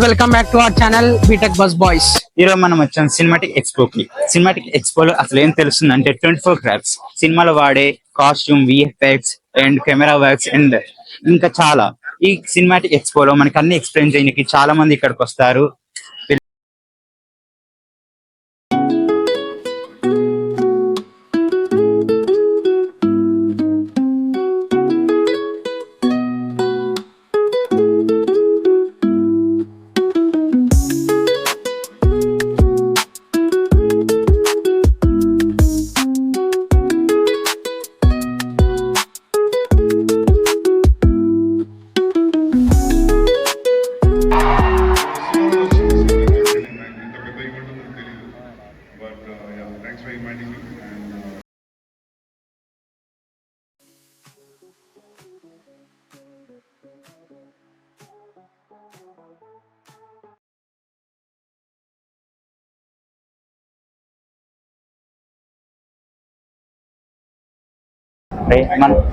Welcome back to our channel BTech bus boys. ఈరోజు మనం వచ్చాం సినిమాటిక్ ఎక్స్పోకి. సినిమాటిక్ ఎక్స్పోలో అసలు ఏం తెలుస్తుంది అంటే 24 క్రాఫ్ట్స్, సినిమాలో వాడే costume, VFX and camera works and ఇంకా చాలా. ఈ సినిమాటిక్ ఎక్స్పోలో మనకి అన్ని ఎక్స్ప్లెయిన్ చేయడానికి చాలా మంది ఇక్కడికి వస్తారు. Thanks for inviting me.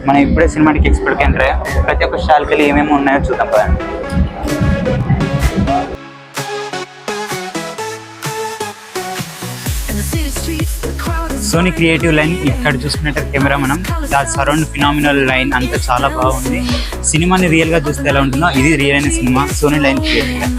మనం ఇప్పుడే సినిమాటిక్ ఎక్స్పోకి ఎంటర్ అయ్యాం. ప్రతి ఒక్క స్టాల్కి వెళ్ళి ఏమేమి ఉన్నాయో చూద్దాం పదండి. సోనీ క్రియేటివ్ లైన్ ఇక్కడ చూసుకున్నట్టు కెమెరా మనం సరౌండ్ ఫినామినల్ లైన్ అంతా చాలా బాగుంది. సినిమాని రియల్ గా చూస్తే ఎలా ఉంటుందో ఇది రియల్ అయిన cinema Sony line creative line.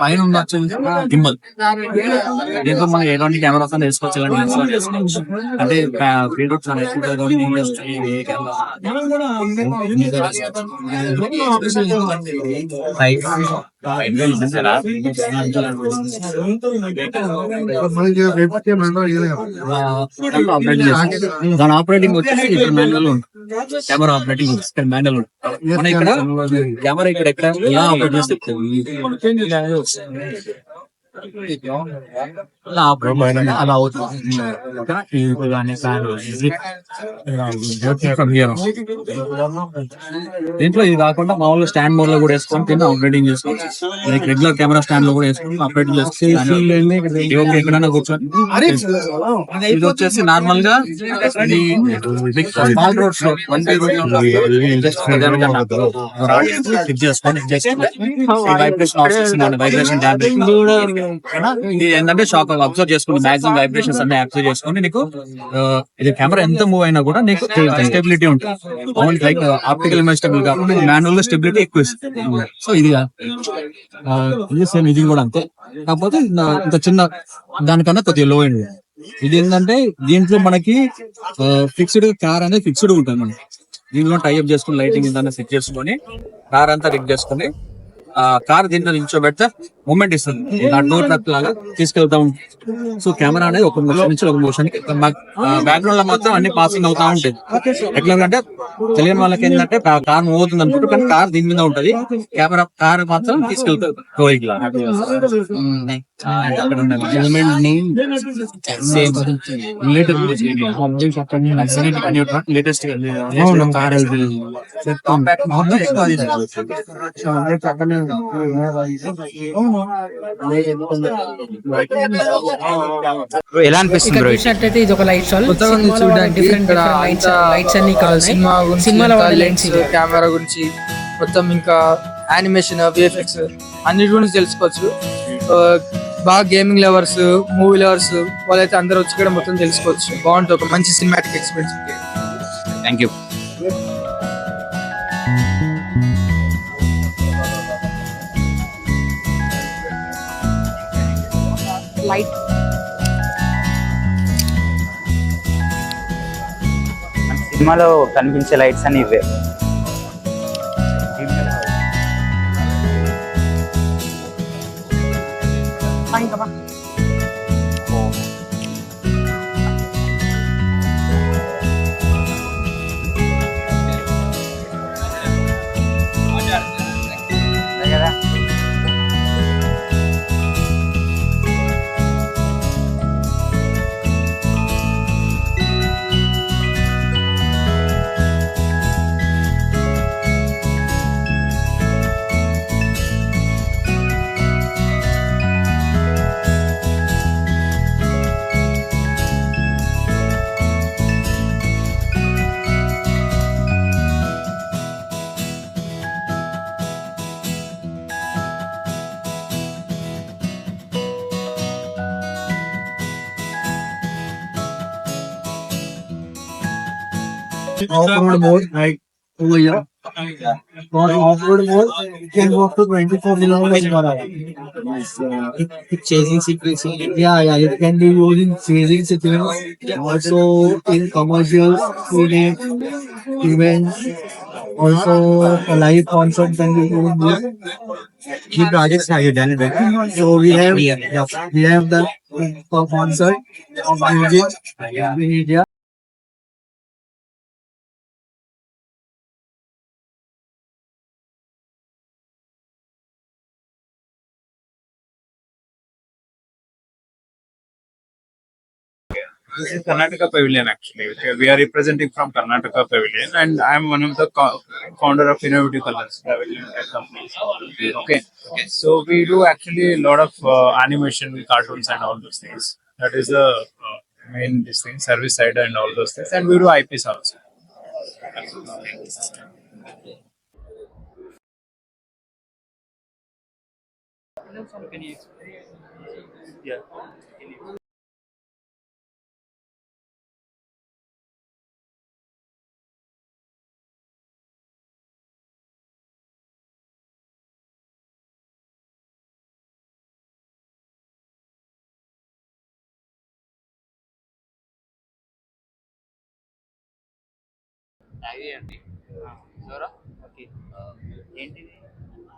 పైన ఉండొచ్చు గింబల్. దీంట్లో మనం ఎలాంటి కెమెరాస్ అని వేసుకోవచ్చు, ఎలాంటి వేసుకోవచ్చు అంటే ఫీల్డ్ దాని ఆపరేటింగ్ వచ్చేసి ఇక్కడ మాన్యువల్ ఉంటుంది. కెమెరా ఆపరేటింగ్ ఇక్కడ మాన్యువల్ ఉంటుంది. మన ఇక్కడ కెమెరా ఇక్కడ ఎక్కడ ఇలా ఆపరేట్ చేస్తే అలా అవుతుంది. దీంట్లో ఇది కాకుండా మామూలుగా స్టాండ్ మోడ్ లో కూడా వేసుకొని కింద ఆపరేటింగ్ చేసుకోవచ్చు. లైక్ రెగ్యులర్ కెమెరా స్టాండ్ లో కూడా వేసుకొని ఆపరేటింగ్ చేసుకోవచ్చు. ఎక్కడైనా కూర్చొని ఇది వచ్చేసి నార్మల్ గా స్మాల్ రోడ్స్ లో వైబ్రేషన్ ఇది ఏంటంటే షాక్ అబ్జర్వ్ చేసుకుని మాక్సిమం వైబ్రేషన్స్ అన్ని అబ్జర్వ్ చేసుకుని నీకు ఇది కెమెరా ఎంత మూవ్ అయినా కూడా నీకు స్టెబిలిటీ ఉంటుంది. లైక్ ఆప్టికల్ ఇమేజ్ స్టెబిలిటీ కాకుండా మాన్యువల్ స్టెబిలిటీ ఎక్కువ ఇస్తుంది. సో ఇది సేమ్ ఇది కూడా అంతే, కాకపోతే ఇంత చిన్న దానికన్నా కొద్దిగా లో అయింది. ఇది ఏంటంటే దీంట్లో మనకి ఫిక్స్డ్ కార్ అనేది ఫిక్స్డ్ ఉంటుంది. మనం దీంట్లో టైఅప్ చేసుకుని లైటింగ్ ఇంత సెట్ చేసుకొని కార్ అంతా రిక్ చేసుకుని కార్ దీంట్లో నిల్చోబెడితే మూమెంట్ ఇస్తుంది. డోర్ ట్రక్ లాగా తీసుకెళ్తా ఉంటుంది. సో కెమెరా అనేది ఒక మోషన్ నుంచి ఒక మోషన్ బ్యాక్గ్రౌండ్ లో మాత్రం అన్ని పాసింగ్ అవుతా ఉంటాయి. ఎట్లా అంటే తెలియని వాళ్ళకి ఏంటంటే కార్ మూవ్ అవుతుంది అనుకుంటే కానీ కార్ దీని మీద ఉంటది, కెమెరా కార్ మాత్రం తీసుకెళ్తారు. లేటెస్ట్ ఎలా అనిపిస్తుంది బ్రో? చూసినట్లయితే ఇది ఒక లైట్ షాల్. డిఫరెంట్ లైట్స్ అన్ని ఇక్కడ సినిమాలో లెన్స్, కెమెరా గురించి మొత్తం, ఇంకా యానిమేషన్, విఎఫ్ఎక్స్ అన్నిటి గురించి తెలుసుకోవచ్చు. బాగా గేమింగ్ లవర్స్, మూవీ లవర్స్ వాళ్ళైతే అందరూ వచ్చి కూడా మొత్తం తెలుసుకోవచ్చు. బాగుంటుంది, ఒక మంచి cinematic experience. Thank you. Light సినిమాలో కనిపించే లైట్స్ అని ఇవే. off-road mode, like over here. For off-road mode, it can go up to 24 kilometers per hour. Chasing sequence. Yeah, it can be used in chasing situations, also in commercial shooting events, also a live concert can be used. Key projects have you done it? So we have the concert of music in India. This is Karnataka Pavilion actually. We are representing from Karnataka Pavilion, and I am one of the founder of Innovative Colors Pavilion company. Okay, so we do actually a lot of animation, cartoons, and all those things. That is the main this thing, service side and all those things, and we do IPs also.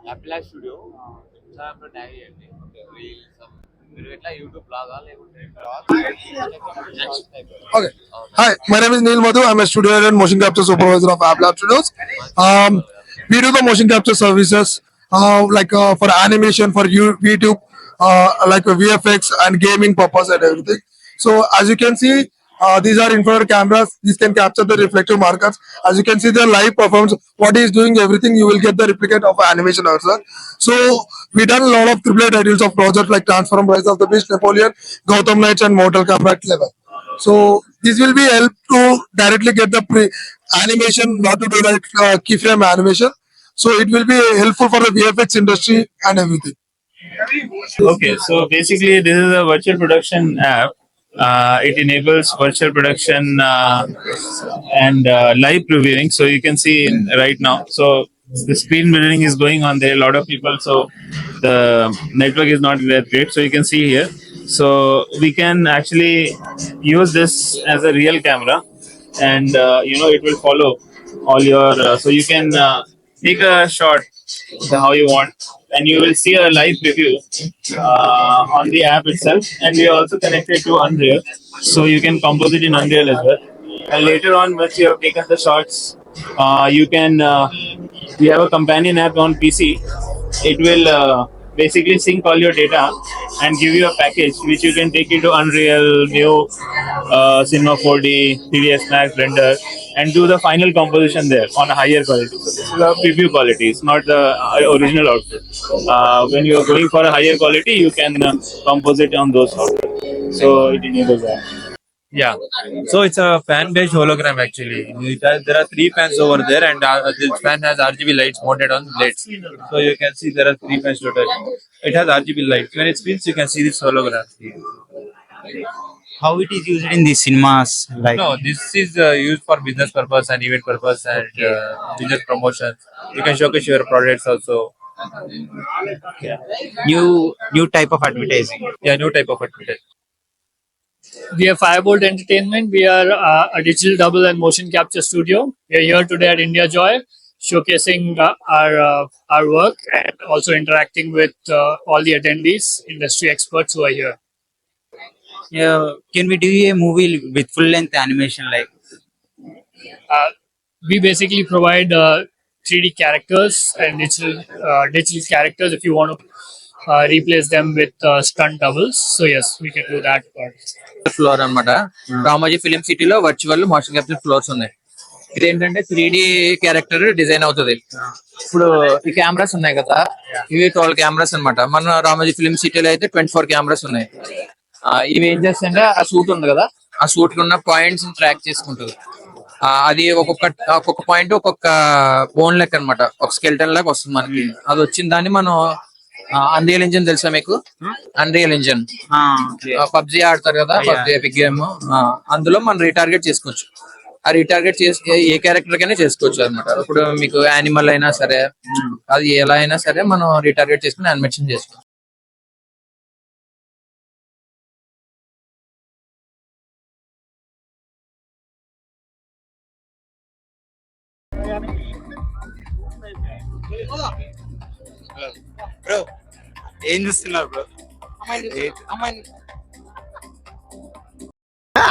Apple studio Instagram tag చేయండి reels మీరు ఎట్లా YouTube లాగా లేకుంటే Okay. Hi, my name is Neil Madhu. I'm a studio and motion capture supervisor of App Lab Studios. We do the motion capture services for animation, for YouTube, like VFX and gaming purpose and everything. So as you can see, these are infrared cameras. These can capture the reflective markers. As you can see, the live performance. What he is doing, everything you will get the replicate of animation also. So we done a lot of AAA titles of projects like Transform, Rise of the Beast, Napoleon, Gotham Knights, and Mortal Kombat level. So this will be help to directly get the animation, not to do like keyframe animation. So it will be helpful for the VFX industry and everything. Okay, so basically this is a virtual production app. It enables virtual production and live previewing. So you can see right now. So the screen mirroring is going on there. A lot of people. So the network is not that great. So you can see here. So we can actually use this as a real camera, and it will follow all your. So you can take a shot how you want, and you will see a live preview on the app itself. And we are also connected to Unreal, so you can compose it in Unreal as well. And later on, once you have taken the shots, you can. We have a companion app on PC. It will basically sync all your data and give you a package which you can take into Unreal, New, Cinema 4D, 3ds Max, Blender, and do the final composition there on a higher quality. So this is a preview quality. It's not the original output. When you are going for a higher quality, you can compose it on those software. So it enables that. Yeah, so it's a fan-based hologram actually. There are 3 fans over there, and this fan has RGB lights mounted on blades. So you can see there are 3 fans total. It has RGB lights. When it spins, you can see this hologram. How it is used in the cinemas? Like No, this is used for business purpose and event purpose and business promotion. You can showcase your products also. new type of advertising. Yeah, new type of advertising. We are Firebolt Entertainment. We are a digital double and motion capture studio. We are here today at India Joy, showcasing our work and also interacting with all the attendees, industry experts who are here. Yeah, can we do a movie with full length animation like? We basically provide 3D characters and digital characters if you want to replace them with stunt doubles. So yes, we can do that part. Floor అన్నమాట. Ramoji film సిటీలో virtual motion capture floors ఉన్నాయి. ఇదేంటంటే 3D character design అవుతుంది. ఇప్పుడు ఈ cameras ఉన్నాయి కదా, ఇవి 12 కెమెరాస్ అన్నమాట. మన రామోజీ ఫిలిం సిటీలో అయితే 24 కెమెరాస్ ఉన్నాయి. ఇవి ఏం చేస్తాయంటే ఆ సూట్ ఉంది కదా, ఆ సూట్ లో ఉన్న పాయింట్స్ ట్రాక్ చేసుకుంటుంది. అది ఒక్కొక్క పాయింట్ ఒక్కొక్క బోన్ లెక్క అన్నమాట, ఒక స్కెల్టన్ లాగా వస్తుంది మనకి. అది వచ్చిన దాన్ని మనం అన్రియల్ ఇంజిన్ తెలుసా మీకు? అన్రియల్ ఇంజిన్ పబ్జి ఆడతారు కదా, పబ్జి ఎపిక్ గేమ్, అందులో మనం రీటార్గెట్ చేసుకోవచ్చు. ఆ రీటార్గెట్ చేసి ఏ క్యారెక్టర్ కైనా చేసుకోవచ్చు అనమాట. ఇప్పుడు మీకు యానిమల్ అయినా సరే, అది ఎలా అయినా సరే మనం రీటార్గెట్ చేసుకుని యానిమేషన్ చేసుకోవచ్చు. బ్రో ఏం చూస్తున్నారు బ్రో?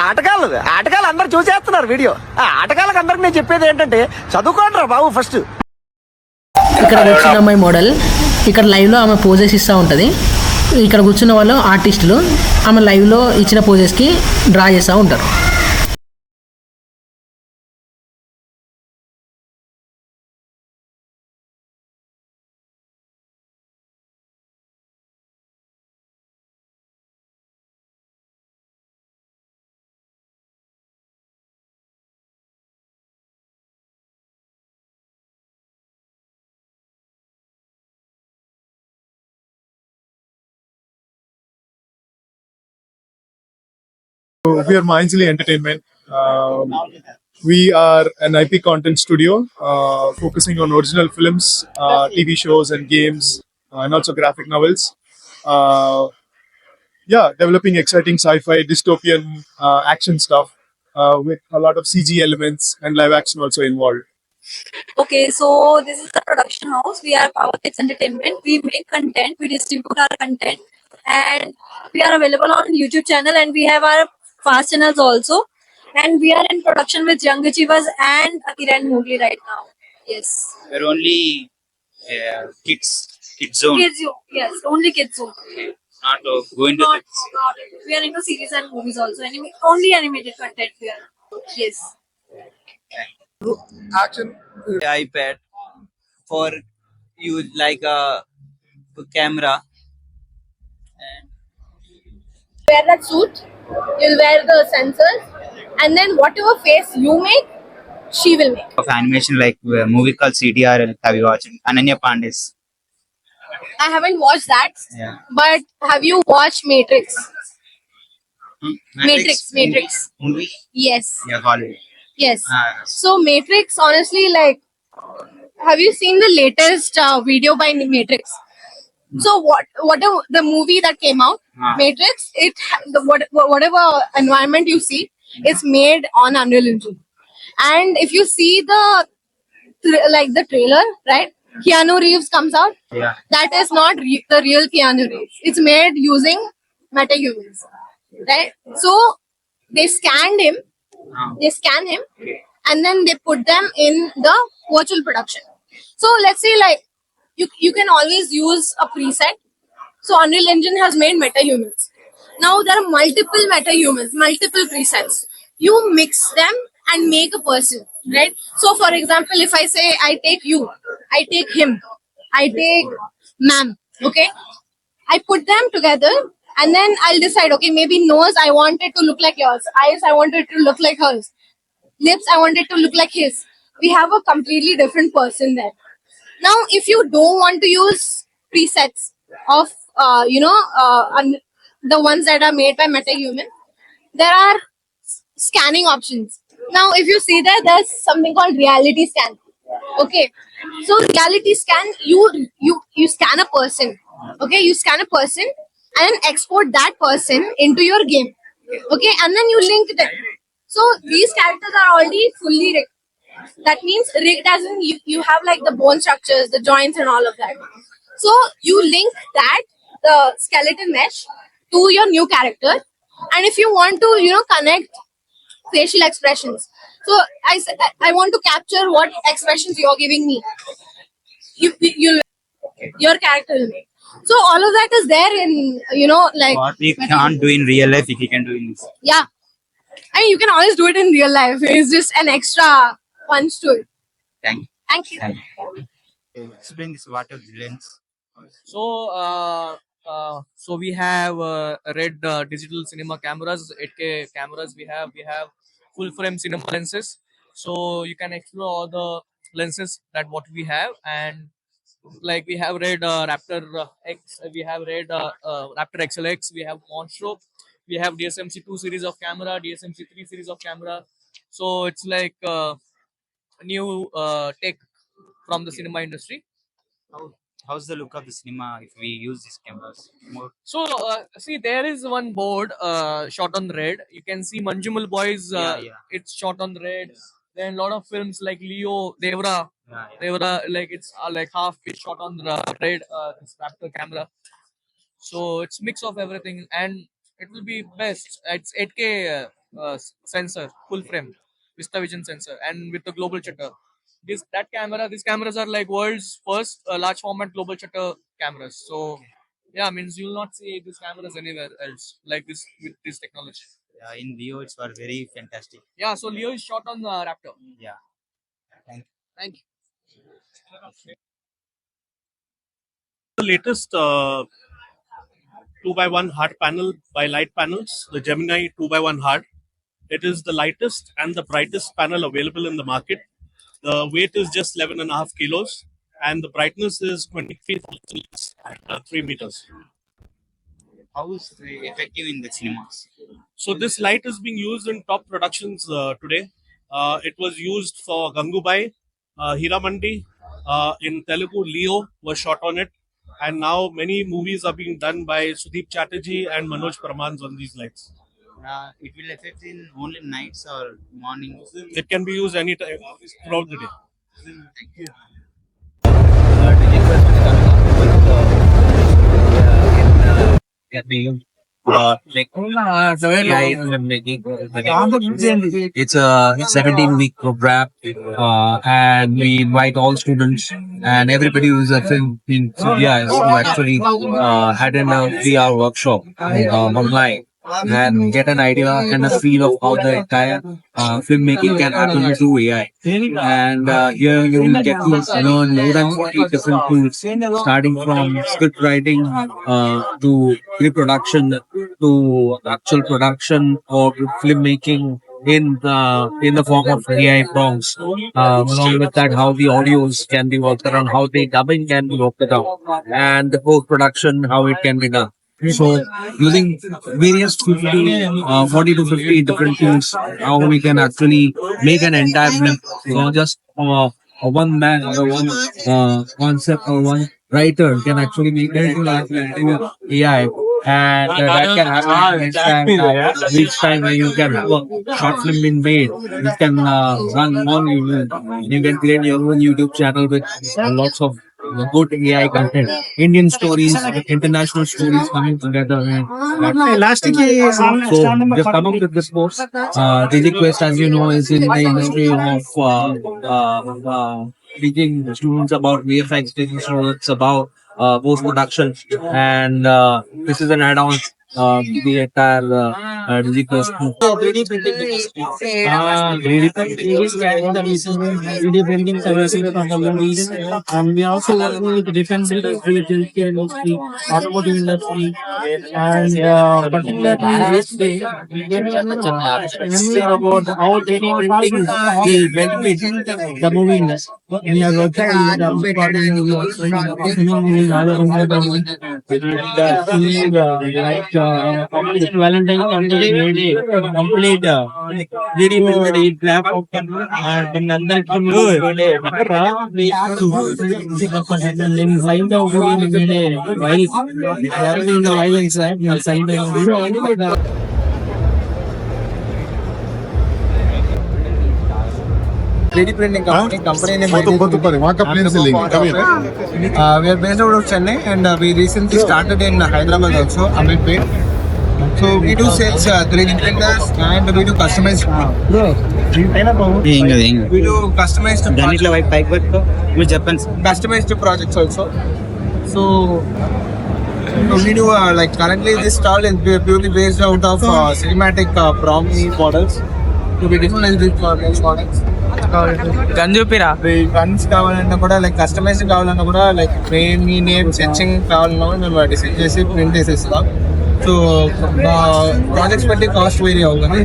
ఆటగాళ్ళు అందరు చూసేస్తున్నారు వీడియో. ఆటగాళ్ళకి అందరికి నేను చెప్పేది ఏంటంటే చదువుకోండి రా బాబు ఫస్ట్. ఇక్కడ కూర్చున్న అమ్మాయి మోడల్, ఇక్కడ లైవ్లో ఆమె పోజెస్ ఇస్తూ ఉంటుంది. ఇక్కడ కూర్చున్న వాళ్ళు ఆర్టిస్టులు, ఆమె లైవ్లో ఇచ్చిన పోజెస్కి డ్రా చేస్తూ ఉంటారు. We are Mindsley Entertainment. We are an IP content studio focusing on original films, TV shows, and games, and also graphic novels. Yeah, developing exciting sci-fi, dystopian action stuff with a lot of CG elements and live action also involved. Okay, so this is the production house. We are Power Kids Entertainment. We make content, we distribute our content, and we are available on YouTube channel, and we have our fast channels also. And we are in production with Young Achievers and Akira and Mowgli right now. Yes. We're only kids zone, Kids, yes, only kids zone. not going to Not, we are into series and movies also. Only animated content here. Yes. Action. iPad for you like a camera. Wear that suit, you'll wear the sensors, and then whatever face you make, she will make. Of animation like a movie called CDR and have you watched Ananya Pandey's? I haven't watched that, Yeah. but have you watched Matrix? Matrix. Movie? Yes, Yeah, Hollywood. yes. So Matrix, honestly, like, have you seen the latest video by Matrix? So whatever the movie that came out, Matrix, whatever environment you see, it's made on Unreal Engine. And if you see the trailer, right? Keanu Reeves comes out. Yeah. That is not the real Keanu Reeves. It's made using metahumans, right? So they scanned him, and then they put them in the virtual production. So let's say like you can always use a preset. So Unreal Engine has made metahumans. Now there are multiple metahumans, multiple presets. You mix them and make a person, right? So for example, if I say I take you, I take him, I take ma'am, okay? I put them together and then I'll decide, okay, maybe nose I want it to look like yours, eyes I want it to look like hers, lips I want it to look like his. We have a completely different person there. Now, if you don't want to use presets of, the ones that are made by MetaHuman, there are scanning options. Now, if you see that, there's something called reality scan. Okay, so reality scan, you scan a person. Okay, you scan a person and export that person into your game. Okay, and then you link them. So these characters are already fully rigged. That means rigged as in you have like the bone structures, the joints, and all of that. So you link the skeleton mesh to your new character, and if you want to, connect facial expressions. So I want to capture what expressions you're giving me. Your character will make. So all of that is there in like What we can't do in real life, we can do in this. yeah. I mean, you can always do it in real life. It's just an extra punch to it. Thank you. Thank you. Thank you. Explain this water lens. So we have red digital cinema cameras, 8K cameras. We have full frame cinema lenses. So you can explore all the lenses that what we have, and like we have red Raptor X, we have red Raptor XLX, we have Monstro, we have DSMC 2 series of camera, DSMC 3 series of camera, So it's like a new take from the cinema industry. How's the look of the cinema if we use these cameras more? So see, there is one board shot on red. You can see Manjumal Boys. It's shot on red. Then a lot of films like Leo, Devra, like it's like half is shot on the red this Raptor camera. So it's mix of everything, and it will be best. It's 8K sensor, full frame, VistaVision sensor, and with the global shutter. These cameras are like world's first large format global shutter cameras. So yeah, means you will not see these cameras anywhere else like this with this technology. In Leo, it's were very fantastic. Yeah, so Leo is shot on Raptor. Yeah. Thank you. The latest 2x1 hard panel by Light Panels, the Gemini 2x1 hard. It is the lightest and the brightest panel available in the market. The weight is just 11.5 kilos and the brightness is 23 at 3 meters. How is it effective in the cinemas? So this light is being used in top productions today. It was used for Gangubai, Hiramandi. In Telugu, Leo was shot on it. And now many movies are being done by Sudeep Chatterjee and Manoj Pramans on these lights. It will affect in only nights or mornings? It can be used anytime throughout the day. It's a 17-week program, and we invite all students and everybody who is a film enthusiast to actually attend a VR workshop online and get an idea and a feel of how the entire filmmaking can happen through AI. And here you will get to learn more than 40 different tools, starting from script writing to pre-production to actual production or filmmaking in the form of AI prompts. Along with that, how the audios can be worked around, how the dubbing can be worked around, and the post-production, how it can be done. So using various 40 to 50 different tools, how we can actually make an entire film. So just one man or one concept or one writer can actually make it into AI. And that can happen each time when you can have a short film being made. You can run on YouTube. You can create your own YouTube channel with lots of good AI content, Indian stories, international stories coming together. So just come up with this course. DigiQuest, as you know, is in the industry of teaching students about VFX, teaching students about post production, and this is an add-on the entire DigiQuest. 3D printing services from the movies, and we also work with defense industry, healthcare industry, automotive industry, and particularly this day we get about how 3D printing will benefit the movie industry. We are working with complete Valentine complete 3D printed laptop and another signed out3D printing company name. We are based out of Chennai, and we recently started in Hyderabad also, Ameerpet. So we do sales 3D printers, and we do customized. We do customized customized projects also. So we do like currently this stall is purely based out of cinematic prompts models. To be different with models. Guns కావాలన్నా కూడా like customized కావాలన్నా కూడా like మీ name searching కావాలన్నా మేము వాటి set చేసి print చేసేస్తాం. So projects బట్టి కాస్ట్ వేరీ అవుతుంది.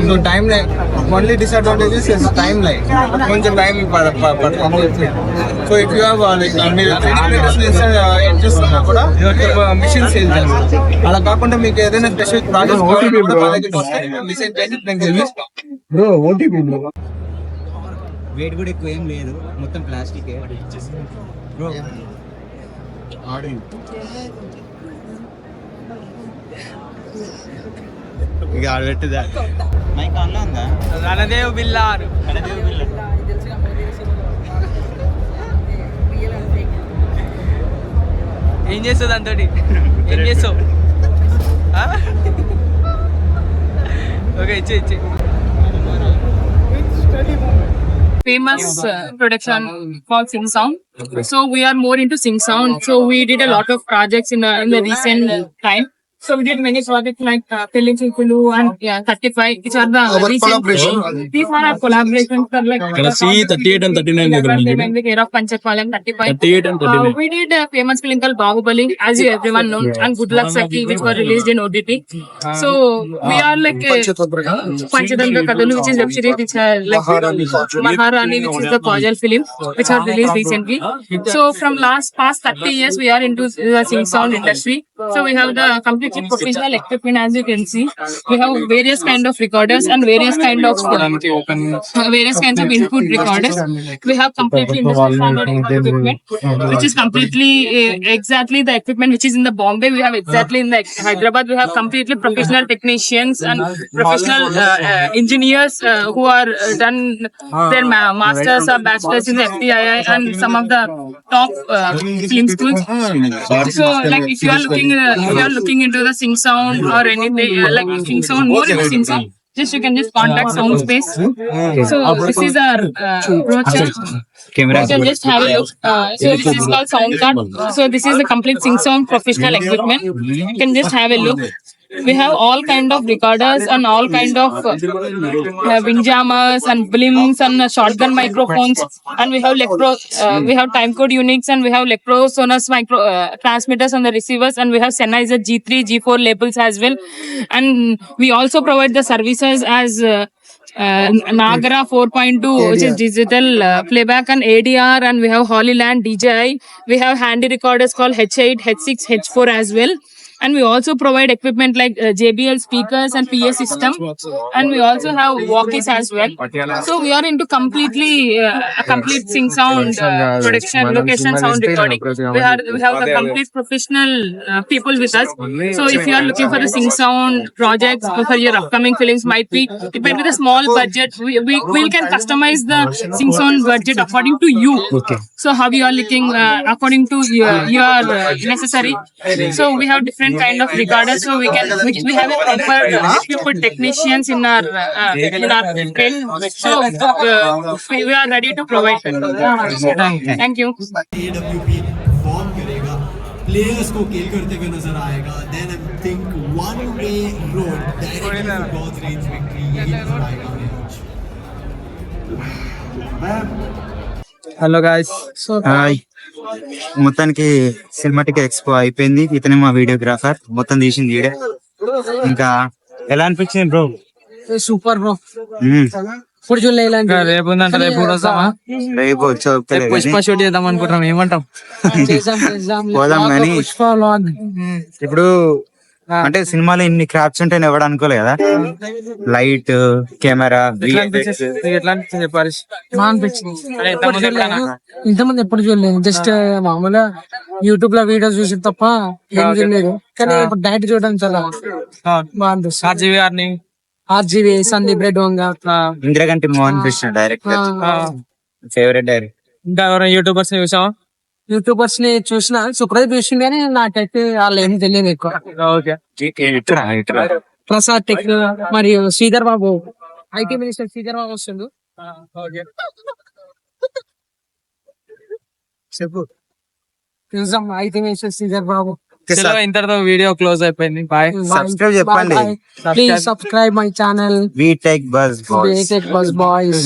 So time line only disadvantages is time line, కొంచెం టైం పడుతుంది. So if you have like మీరు ఇంట్రెస్ట్ ఉన్నా కూడా మిషన్ సేల్ చేస్తాం. అలా కాకుండా మీకు ఏదైనా స్పెషల్ ప్రాజెక్ట్ మెసేజ్ చేసి నేను బ్రో ఓటీపీ బ్రో. వెయిట్ కూడా ఎక్కువ ఏం లేదు, మొత్తం ప్లాస్టిక్. బ్రో ఇక ఆడబెట్టుదా మైక్ ఆన్లో ఉందా? రణదేవ్ బిల్లారు ఏం చేస్తావు దాంతో? ఏం చేస్తావు? ఓకే ఇచ్చే famous production called Sing Sound. So we are more into Sing Sound. So we did a lot of projects in the recent time. So we did many projects like Film Kulu and 35, which are the recent. These are our collaborations for like C 38 and 39. Care of Panchapalam 35. 38 and 39. We did a famous film called Bahubali, as you everyone know, and Good Luck Saki, which were released in OTT. So we are like Panchatantra Kadalu, which is web series, which are like Maharani, which is the Kajal film, which are released recently. So from past 30 years, we are into the Sing Sound industry. So we have the completely professional equipment, as you can see. We have various kind of recorders and various kind of input recorders. We have completely industrial standard equipment, which is completely exactly the equipment which is in the Bombay. We have exactly in the Hyderabad. We have completely professional technicians and professional engineers who are done their masters or bachelors in the FTII and some of the top film schools. So like if you are looking into the Sing Sound or anything like Sing Sound, more into Sing Sound, you can just contact Soundspace. So this is our brochure. Camera. You can just have a look. So this is called Sound Card. So this is the complete Sing Sound professional equipment. You can just have a look. We have all kind of recorders and all kind of windjammers and blimps and shotgun microphones, and we have we have timecode units, and we have Lectro Sonos micro transmitters on the receivers, and we have Sennheiser G3 G4 labels as well, and we also provide the services as Nagara 4.2, which is digital playback, and ADR, and we have Holyland DJI. We have handy recorders called H8, H6, H4 as well. And we also provide equipment like JBL speakers and PA system, and we also have walkies as well. So we are into completely complete Sing Sound production, location sound recording. We have the complete professional people with us. So if you are looking for the Sing Sound projects for your upcoming films, it might be the small budget. We can customize the Sing Sound budget according to you. Okay. So how you are looking according to your necessary. So we have different kind of recorders. So we have a proper equipped technicians in our field. So we are ready to provide. Thank you. AWP form करेगा, players को kill करते हुए नजर आएगा, then I think one way road directly to God's range victory यही नजर आएगा हमें आज. Hello guys. హాయ్. మొత్తానికి సినిమాటిక్ ఎక్స్పో అయిపోయింది. ఇతనే మా వీడియోగ్రాఫర్, మొత్తం తీసింది వీడియో. ఇంకా ఎలా అనిపించింది బ్రో? Super bro. ఇప్పుడు చూడలే రేపు ఉందంట, రేపు కూడా వస్తామా? రేపు వచ్చి పుష్ప షూట్ చేద్దాం అనుకుంటున్నాం, ఏమంటాం? పోదాం కానీ ఇప్పుడు అంటే సినిమాలో ఇన్ని క్రాఫ్ట్స్ ఉంటాయని ఎవడు అనుకోలే కదా. లైట్, కెమెరా, ఎట్లా అనిపించింది చెప్పాలి? బాగా అనిపించింది. ఇంతమంది ఎప్పుడు చూడలేదు, జస్ట్ మామూలుగా యూట్యూబ్ లో వీడియోస్ చూసి తప్ప ఏం చూడలేదు. కానీ ఇప్పుడు డైరెక్ట్ చూడడం చాలా బాగా అనిపిస్తుంది. RGV Sandeep Reddy Vanga, Indraganti Mohan Krishna director, favourite director. ఇంకా ఎవరైనా యూట్యూబర్స్ చూసావా? యూట్యూబర్స్ ని చూసిన సుప్రదీప్ చూసింది, కానీ నాకైతే వాళ్ళు ఏం తెలియదు ఎక్కువ. ప్రసాద్ టెక్ మరియు శ్రీధర్ బాబు, ఐటీ మినిస్టర్ శ్రీధర్ బాబు వస్తుండు. చెప్పు, చూసాం ఐటీ మినిస్టర్ శ్రీధర్ బాబు. ఇంతటితో వీడియో క్లోజ్ అయిపోయింది. బాయ్. సబ్స్క్రైబ్ చెప్పండి. Please subscribe my channel We Tech Buzz Boys.